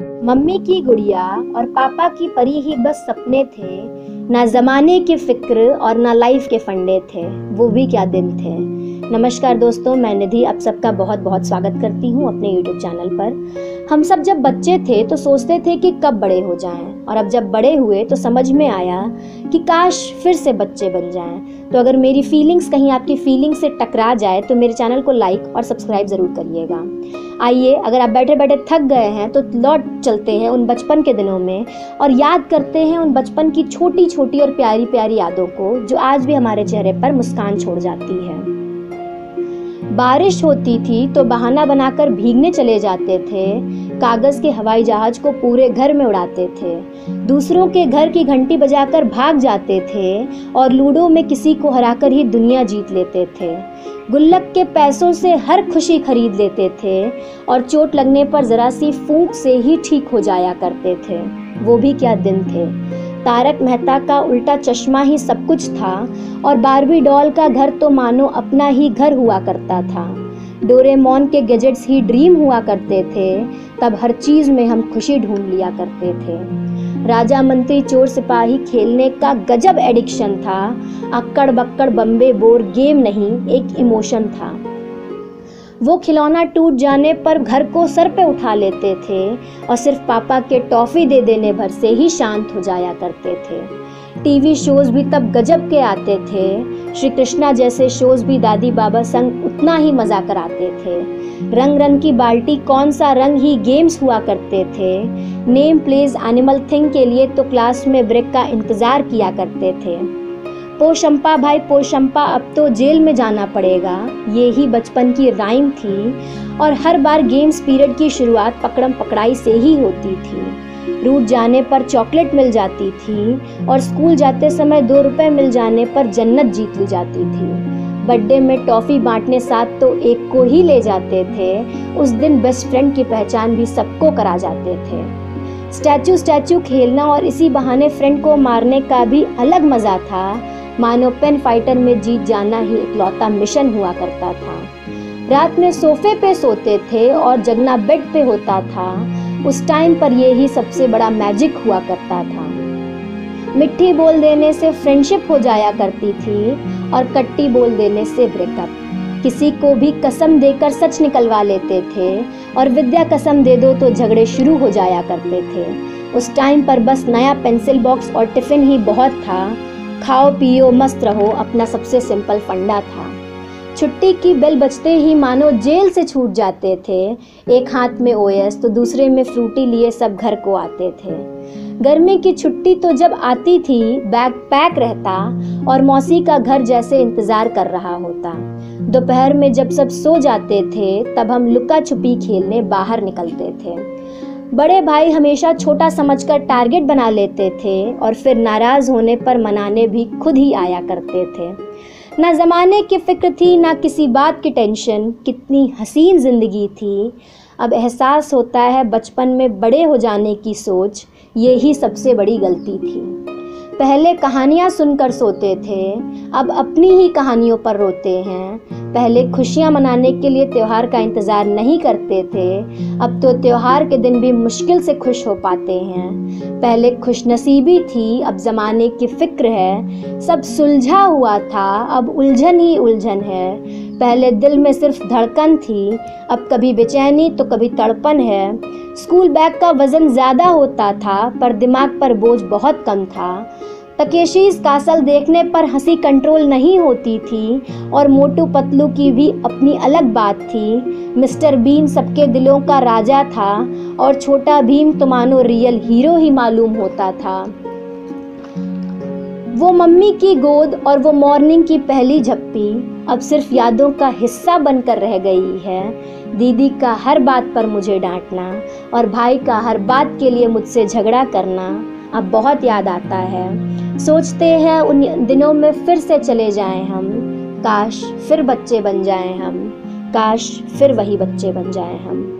Mummy की गुड़िया और पापा की परी ही बस सपने थे, ना जमाने की फिक्र और ना लाइफ के फंडे थे, वो भी क्या दिन थे। नमस्कार दोस्तों, मैं निधि आप सबका बहुत बहुत स्वागत करती हूँ अपने YouTube चैनल पर। हम सब जब बच्चे थे तो सोचते थे कि कब बड़े हो जाएं, और अब जब बड़े हुए तो समझ में आया कि काश फिर से बच्चे बन जाएं। तो अगर मेरी फीलिंग्स कहीं आपकी फीलिंग्स से टकरा जाए तो मेरे चैनल को लाइक और सब्सक्राइब ज़रूर करिएगा। आइए, अगर आप बैठे बैठे थक गए हैं तो लौट चलते हैं उन बचपन के दिनों में और याद करते हैं उन बचपन की छोटी छोटी और प्यारी प्यारी यादों को, जो आज भी हमारे चेहरे पर मुस्कान छोड़ जाती है। बारिश होती थी तो बहाना बनाकर भीगने चले जाते थे, कागज के हवाई जहाज को पूरे घर में उड़ाते थे, दूसरों के घर की घंटी बजाकर भाग जाते थे और लूडो में किसी को हराकर ही दुनिया जीत लेते थे। गुल्लक के पैसों से हर खुशी खरीद लेते थे और चोट लगने पर जरा सी फूंक से ही ठीक हो जाया करते थे। वो भी क्या दिन थे। तारक मेहता का उल्टा चश्मा ही सब कुछ था और बारबी डॉल का घर तो मानो अपना ही घर हुआ करता था। डोरेमोन के गैजेट्स ही ड्रीम हुआ करते थे, तब हर चीज में हम खुशी ढूंढ लिया करते थे। राजा मंत्री चोर सिपाही खेलने का गजब एडिक्शन था, अक्कड़ बक्कड़ बम्बे बोर गेम नहीं, एक इमोशन था। वो खिलौना टूट जाने पर घर को सर पे उठा लेते थे और सिर्फ पापा के टॉफी दे देने भर से ही शांत हो जाया करते थे। टीवी शोज भी तब गजब के आते थे, श्री कृष्णा जैसे शोज भी दादी बाबा संग उतना ही मजा कराते थे। रंग रंग की बाल्टी कौन सा रंग ही गेम्स हुआ करते थे। नेम प्लेस एनिमल थिंग के लिए तो क्लास में ब्रेक का इंतजार किया करते थे। पोशंपा भाई पोशंपा अब तो जेल में जाना पड़ेगा, ये ही बचपन की राइम थी और हर बार गेम्स पीरियड की शुरुआत पकड़म पकड़ाई से ही होती थी। रूठ जाने पर चॉकलेट मिल जाती थी और स्कूल जाते समय 2 रुपए मिल जाने पर जन्नत जीत ली जाती थी। बर्थडे में टॉफी बांटने साथ तो एक को ही ले जाते थे, उस दिन बेस्ट फ्रेंड की पहचान भी सबको करा जाते थे। स्टैचू स्टैचू खेलना और इसी बहाने फ्रेंड को मारने का भी अलग मजा था, मानो पेन फाइटर में जीत जाना ही इकलौता मिशन हुआ करता था। रात में सोफे पे सोते थे और जगना बेड पे होता था, उस टाइम पर ये ही सबसे बड़ा मैजिक हुआ करता था। मिट्टी बोल देने से फ्रेंडशिप हो जाया करती थी और कट्टी बोल देने से ब्रेकअप। किसी को भी कसम देकर सच निकलवा लेते थे और विद्या कसम दे दो तो झगड़े शुरू हो जाया करते थे। उस टाइम पर बस नया पेंसिल बॉक्स और टिफिन ही बहुत था, खाओ पियो मस्त रहो अपना सबसे सिंपल फंडा था। छुट्टी की बेल बजते ही मानो जेल से छूट जाते थे, एक हाथ में ओएस तो दूसरे में फ्रूटी लिए सब घर को आते थे। गर्मी की छुट्टी तो जब आती थी बैग पैक रहता और मौसी का घर जैसे इंतजार कर रहा होता। दोपहर में जब सब सो जाते थे तब हम लुका छुपी खेलने बाहर निकलते थे। बड़े भाई हमेशा छोटा समझकर टारगेट बना लेते थे और फिर नाराज होने पर मनाने भी खुद ही आया करते थे। ना जमाने की फिक्र थी ना किसी बात की टेंशन, कितनी हसीन जिंदगी थी। अब एहसास होता है बचपन में बड़े हो जाने की सोच, ये ही सबसे बड़ी गलती थी। पहले कहानियाँ सुनकर सोते थे, अब अपनी ही कहानियों पर रोते हैं। पहले खुशियाँ मनाने के लिए त्योहार का इंतज़ार नहीं करते थे, अब तो त्योहार के दिन भी मुश्किल से खुश हो पाते हैं। पहले खुशनसीबी थी, अब ज़माने की फिक्र है। सब सुलझा हुआ था, अब उलझन ही उलझन है। पहले दिल में सिर्फ धड़कन थी, अब कभी बेचैनी तो कभी तड़पन है। स्कूल बैग का वज़न ज़्यादा होता था पर दिमाग पर बोझ बहुत कम था। तकेशीस कासल देखने पर हंसी कंट्रोल नहीं होती थी और मोटू पतलू की भी अपनी अलग बात थी। मिस्टर बीन सबके दिलों का राजा था और छोटा भीम तो मानो रियल हीरो ही मालूम होता था। वो मम्मी की गोद और वो मॉर्निंग की पहली झप्पी अब सिर्फ यादों का हिस्सा बनकर रह गई है। दीदी का हर बात पर मुझे डांटना और भाई का हर बात के लिए मुझसे झगड़ा करना अब बहुत याद आता है। सोचते हैं उन दिनों में फिर से चले जाएं हम, काश फिर बच्चे बन जाएं हम, काश फिर वही बच्चे बन जाएं हम।